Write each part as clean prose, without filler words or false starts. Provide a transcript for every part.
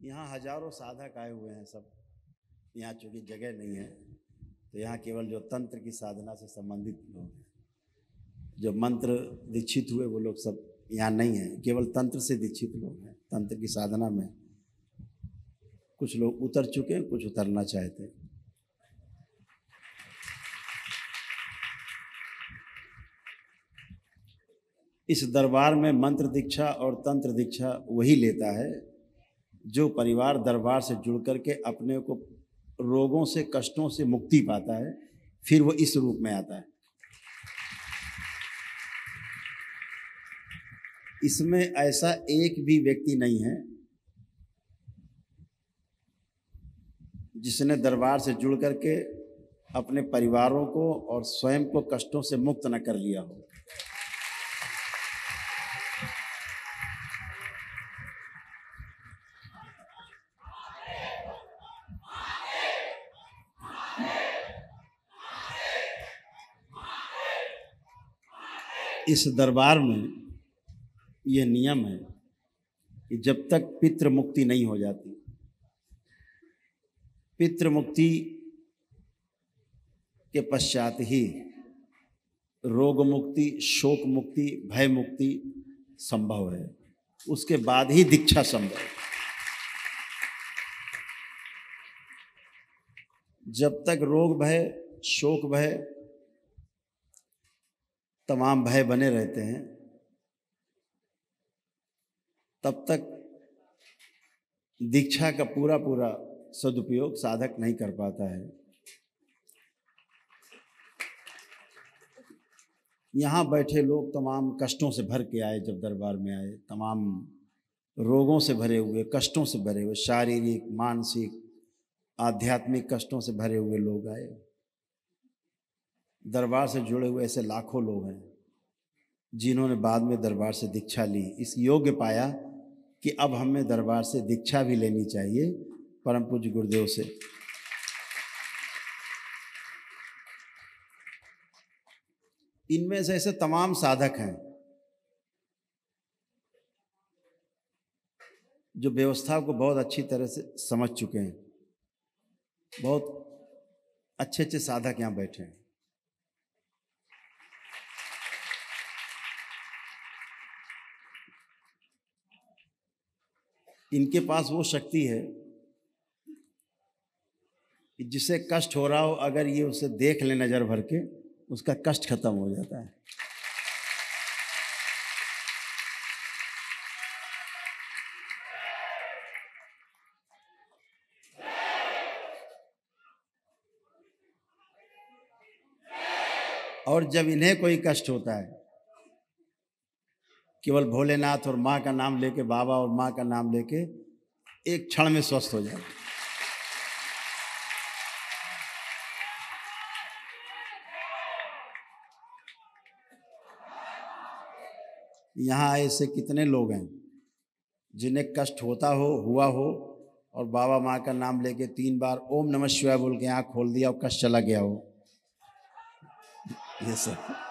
यहाँ हजारों साधक आए हुए हैं सब। यहाँ चूँकि जगह नहीं है तो यहाँ केवल जो तंत्र की साधना से संबंधित लोग हैं, जो मंत्र दीक्षित हुए वो लोग सब यहाँ नहीं हैं। केवल तंत्र से दीक्षित लोग हैं। तंत्र की साधना में कुछ लोग उतर चुके हैं, कुछ उतरना चाहते हैं। इस दरबार में मंत्र दीक्षा और तंत्र दीक्षा वही लेता है जो परिवार दरबार से जुड़ करके अपने को रोगों से, कष्टों से मुक्ति पाता है, फिर वो इस रूप में आता है। इसमें ऐसा एक भी व्यक्ति नहीं है जिसने दरबार से जुड़ करके अपने परिवारों को और स्वयं को कष्टों से मुक्त न कर लिया हो। इस दरबार में यह नियम है कि जब तक पितृ मुक्ति नहीं हो जाती, पितृ मुक्ति के पश्चात ही रोग मुक्ति, शोक मुक्ति, भय मुक्ति संभव है। उसके बाद ही दीक्षा संभव है। जब तक रोग भय, शोक भय, तमाम भय बने रहते हैं, तब तक दीक्षा का पूरा पूरा सदुपयोग साधक नहीं कर पाता है। यहाँ बैठे लोग तमाम कष्टों से भर के आए, जब दरबार में आए, तमाम रोगों से भरे हुए, कष्टों से भरे हुए, शारीरिक, मानसिक, आध्यात्मिक कष्टों से भरे हुए लोग आए। दरबार से जुड़े हुए ऐसे लाखों लोग हैं जिन्होंने बाद में दरबार से दीक्षा ली। इस योग्य पाया कि अब हमें दरबार से दीक्षा भी लेनी चाहिए, परम पूज्य गुरुदेव से। इनमें से ऐसे तमाम साधक हैं जो व्यवस्था को बहुत अच्छी तरह से समझ चुके हैं। बहुत अच्छे अच्छे साधक यहाँ बैठे हैं। इनके पास वो शक्ति है कि जिसे कष्ट हो रहा हो, अगर ये उसे देख ले नजर भर के, उसका कष्ट खत्म हो जाता है। और जब इन्हें कोई कष्ट होता है, केवल भोलेनाथ और माँ का नाम लेके, बाबा और माँ का नाम लेके एक क्षण में स्वस्थ हो जाए। यहाँ ऐसे कितने लोग हैं जिन्हें कष्ट होता हो, हुआ हो, और बाबा माँ का नाम लेके 3 बार ओम नमः शिवाय बोल के आँख खोल दिया और कष्ट चला गया हो। ये सब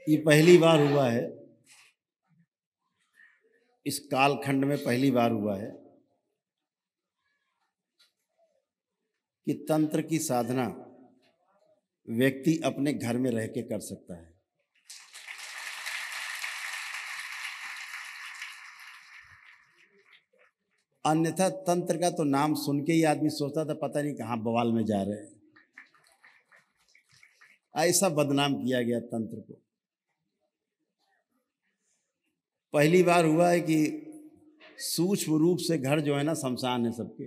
ये पहली बार हुआ है, इस कालखंड में पहली बार हुआ है कि तंत्र की साधना व्यक्ति अपने घर में रह के कर सकता है। अन्यथा तंत्र का तो नाम सुन के ही आदमी सोचता था पता नहीं कहाँ बवाल में जा रहे हैं। ऐसा बदनाम किया गया तंत्र को। पहली बार हुआ है कि सूक्ष्म रूप से घर जो है ना, शमशान है सबके,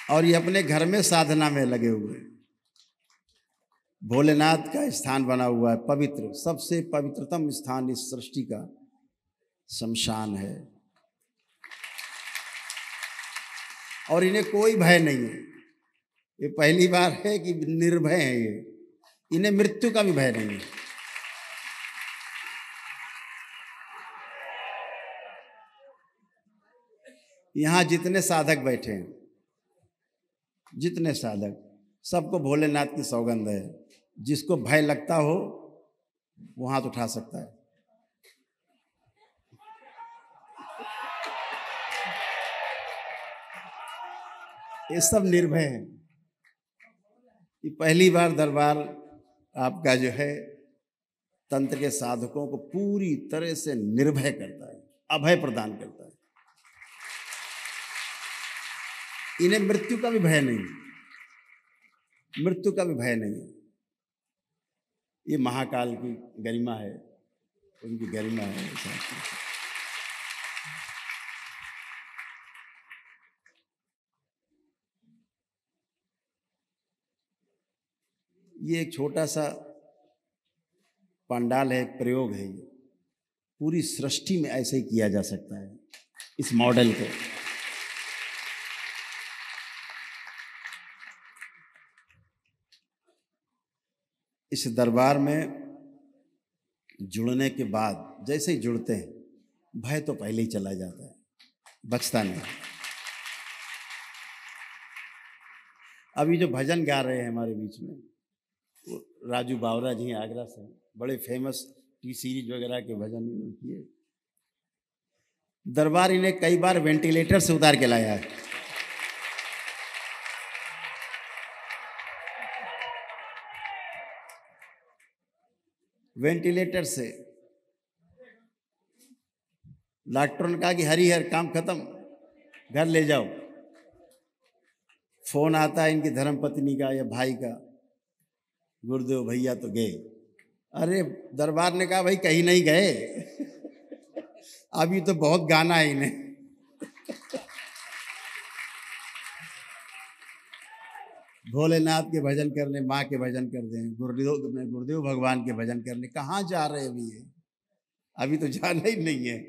और ये अपने घर में साधना में लगे हुए। भोलेनाथ का स्थान बना हुआ है, पवित्र, सबसे पवित्रतम स्थान इस सृष्टि का शमशान है, और इन्हें कोई भय नहीं है। ये पहली बार है कि निर्भय हैं ये, इन्हें मृत्यु का भी भय नहीं है। यहाँ जितने साधक बैठे हैं, जितने साधक, सबको भोलेनाथ की सौगंध है। जिसको भय लगता हो वो हाथ उठा सकता है। ये सब निर्भय हैं। ये पहली बार दरबार आपका जो है तंत्र के साधकों को पूरी तरह से निर्भय करता है, अभय प्रदान करता है। इन्हें मृत्यु का भी भय नहीं, मृत्यु का भी भय नहीं है। ये महाकाल की गरिमा है, उनकी गरिमा है। ये एक छोटा सा पंडाल है, एक प्रयोग है। ये पूरी सृष्टि में ऐसे ही किया जा सकता है इस मॉडल को। इस दरबार में जुड़ने के बाद जैसे ही जुड़ते हैं, भय तो पहले ही चला जाता है, बचता नहीं। अभी जो भजन गा रहे हैं हमारे बीच में, वो राजू बावरा जी आगरा से, बड़े फेमस टी सीरीज वगैरह के भजन किए। दरबार इन्हें कई बार वेंटिलेटर से उतार के लाया है। वेंटिलेटर से डॉक्टर ने कहा कि हरिहर काम खत्म, घर ले जाओ। फोन आता है इनकी धर्मपत्नी का या भाई का, गुरुदेव भैया तो गए। अरे दरबार ने कहा भाई कहीं नहीं गए, अभी तो बहुत गाना है इन्हें। भोलेनाथ के भजन करने, माँ के भजन कर दें, गुरुदेव भगवान के भजन करने। कहाँ जा रहे अभी ये? अभी तो जाना ही नहीं है।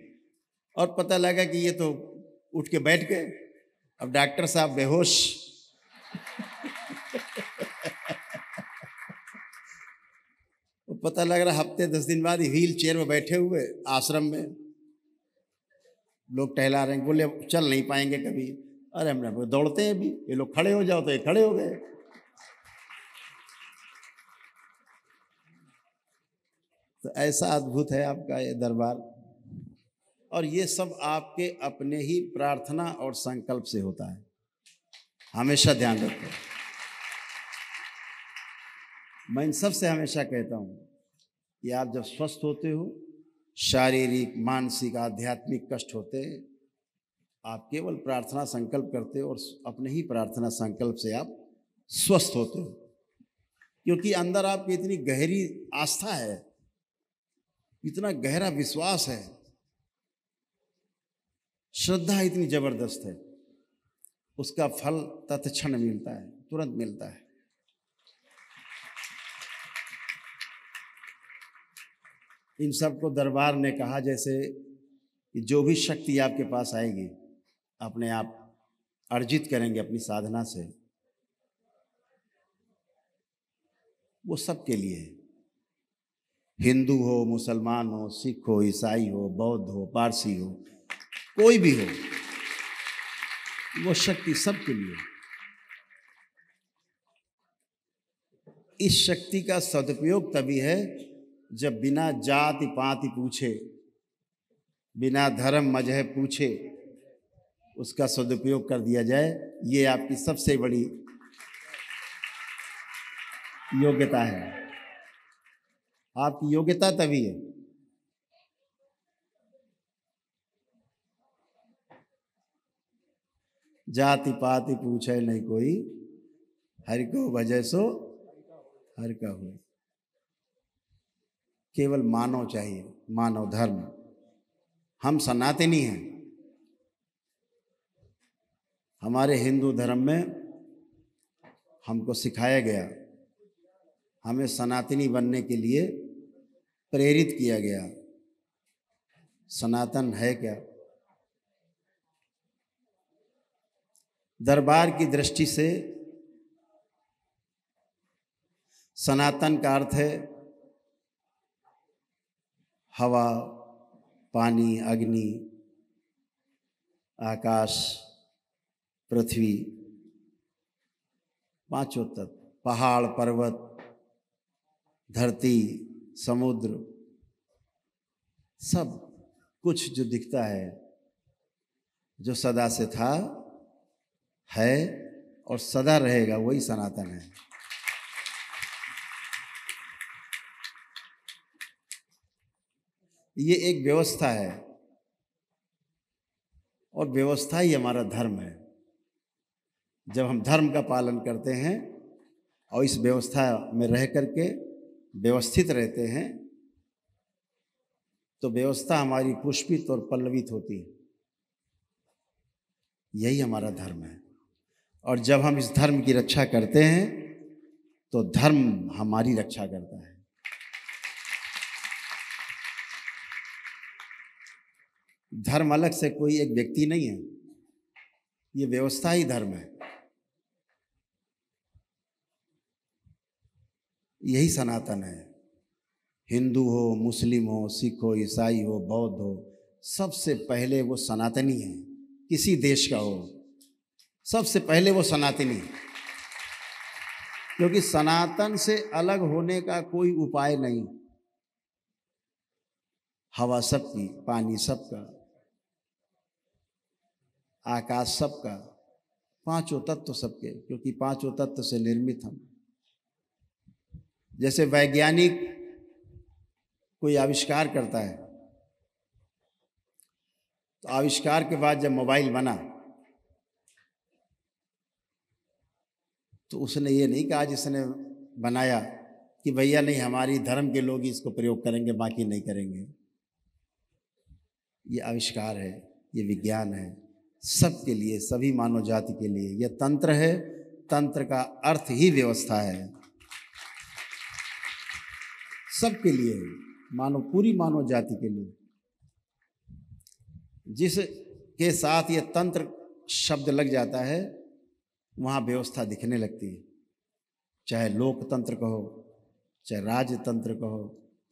और पता लगा कि ये तो उठ के बैठ गए। अब डॉक्टर साहब बेहोश। पता लग रहा हफ्ते 10 दिन बाद व्हील चेयर में बैठे हुए आश्रम में लोग टहला रहे हैं। बोले चल नहीं पाएंगे कभी। अरे हमने दौड़ते हैं अभी, ये लोग खड़े हो जाओ, तो ये खड़े हो गए। तो ऐसा अद्भुत है आपका ये दरबार। और ये सब आपके अपने ही प्रार्थना और संकल्प से होता है, हमेशा ध्यान रखो। मैं इन सब से हमेशा कहता हूँ कि आप जब स्वस्थ होते हो, शारीरिक, मानसिक, आध्यात्मिक कष्ट होते हैं, आप केवल प्रार्थना संकल्प करते हो और अपने ही प्रार्थना संकल्प से आप स्वस्थ होते हो। क्योंकि अंदर आपकी इतनी गहरी आस्था है, इतना गहरा विश्वास है, श्रद्धा इतनी जबरदस्त है, उसका फल तत्क्षण मिलता है, तुरंत मिलता है। इन सबको दरबार ने कहा जैसे कि जो भी शक्ति आपके पास आएगी, अपने आप अर्जित करेंगे अपनी साधना से, वो सबके लिए है। हिंदू हो, मुसलमान हो, सिख हो, ईसाई हो, बौद्ध हो, पारसी हो, कोई भी हो, वो शक्ति सबके लिए। इस शक्ति का सदुपयोग तभी है जब बिना जाति पाति पूछे, बिना धर्म मजहब पूछे उसका सदुपयोग कर दिया जाए। ये आपकी सबसे बड़ी योग्यता है। आपकी योग्यता तभी है। जाति पाति पूछे नहीं कोई, हरि को भजै सो हरि का होय। केवल मानव चाहिए, मानव धर्म। हम सनातनी हैं। हमारे हिंदू धर्म में हमको सिखाया गया, हमें सनातनी बनने के लिए प्रेरित किया गया। सनातन है क्या? दरबार की दृष्टि से सनातन का अर्थ है हवा, पानी, अग्नि, आकाश, पृथ्वी, पांचों तत्व, पहाड़, पर्वत, धरती, समुद्र, सब कुछ जो दिखता है, जो सदा से था, है और सदा रहेगा, वही सनातन है। ये एक व्यवस्था है और व्यवस्था ही हमारा धर्म है। जब हम धर्म का पालन करते हैं और इस व्यवस्था में रह करके व्यवस्थित रहते हैं तो व्यवस्था हमारी पुष्पित और पल्लवित होती है। यही हमारा धर्म है। और जब हम इस धर्म की रक्षा करते हैं तो धर्म हमारी रक्षा करता है। धर्म अलग से कोई एक व्यक्ति नहीं है, ये व्यवस्था ही धर्म है। यही सनातन है। हिंदू हो, मुस्लिम हो, सिख हो, ईसाई हो, बौद्ध हो, सबसे पहले वो सनातनी है। किसी देश का हो, सबसे पहले वो सनातनी है, क्योंकि सनातन से अलग होने का कोई उपाय नहीं। हवा सबकी, पानी सबका, आकाश सबका, पांचों तत्व सबके, क्योंकि पांचों तत्व से निर्मित हम। जैसे वैज्ञानिक कोई आविष्कार करता है तो आविष्कार के बाद जब मोबाइल बना तो उसने ये नहीं कहा जिसने बनाया कि भैया नहीं, हमारी धर्म के लोग इसको प्रयोग करेंगे, बाकी नहीं करेंगे। ये आविष्कार है, ये विज्ञान है, सबके लिए, सभी मानव जाति के लिए। यह तंत्र है। तंत्र का अर्थ ही व्यवस्था है, सबके लिए, पूरी मानव जाति के लिए। जिसके साथ ये तंत्र शब्द लग जाता है वहाँ व्यवस्था दिखने लगती है। चाहे लोकतंत्र कहो, चाहे राजतंत्र कहो,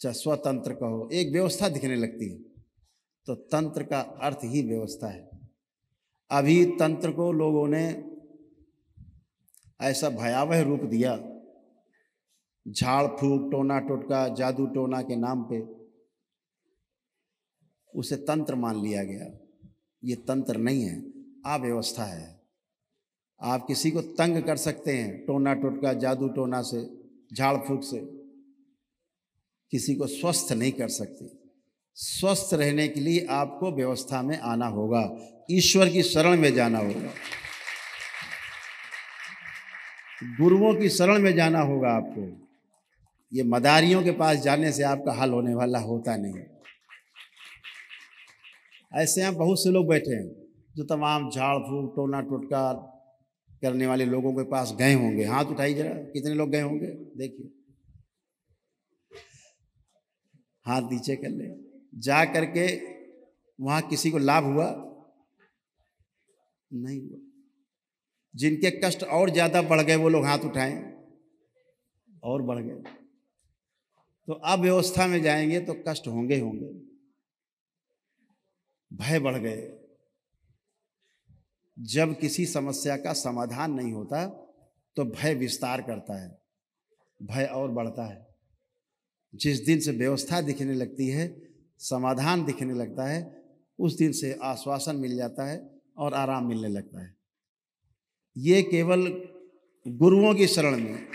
चाहे स्वतंत्र कहो, एक व्यवस्था दिखने लगती है। तो तंत्र का अर्थ ही व्यवस्था है। अभी तंत्र को लोगों ने ऐसा भयावह रूप दिया, झाड़ फूक, टोना टोटका, जादू टोना के नाम पे उसे तंत्र मान लिया गया। ये तंत्र नहीं है, अव्यवस्था है। आप किसी को तंग कर सकते हैं टोना टोटका, जादू टोना से, झाड़ फूक से, किसी को स्वस्थ नहीं कर सकते। स्वस्थ रहने के लिए आपको व्यवस्था में आना होगा, ईश्वर की शरण में जाना होगा, गुरुओं की शरण में जाना होगा आपको। ये मदारियों के पास जाने से आपका हल होने वाला होता नहीं। ऐसे यहाँ बहुत से लोग बैठे हैं जो तमाम झाड़ फूक, टोना टोटका करने वाले लोगों के पास गए होंगे। हाथ उठाइए जरा, कितने लोग गए होंगे? देखिए, हाथ नीचे कर ले। जा करके वहाँ किसी को लाभ हुआ? नहीं हुआ। जिनके कष्ट और ज़्यादा बढ़ गए वो लोग हाथ उठाएं, और बढ़ गए। तो अव्यवस्था में जाएंगे तो कष्ट होंगे होंगे, भय बढ़ गए। जब किसी समस्या का समाधान नहीं होता तो भय विस्तार करता है, भय और बढ़ता है। जिस दिन से व्यवस्था दिखने लगती है, समाधान दिखने लगता है, उस दिन से आश्वासन मिल जाता है और आराम मिलने लगता है। ये केवल गुरुओं की शरण में,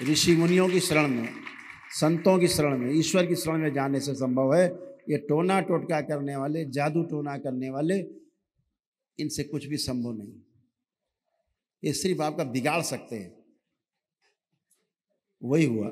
ऋषि मुनियों की शरण में, संतों की शरण में, ईश्वर की शरण में जाने से संभव है। ये टोना टोटका करने वाले, जादू टोना करने वाले, इनसे कुछ भी संभव नहीं। ये सिर्फ आपका बिगाड़ सकते हैं। वही हुआ।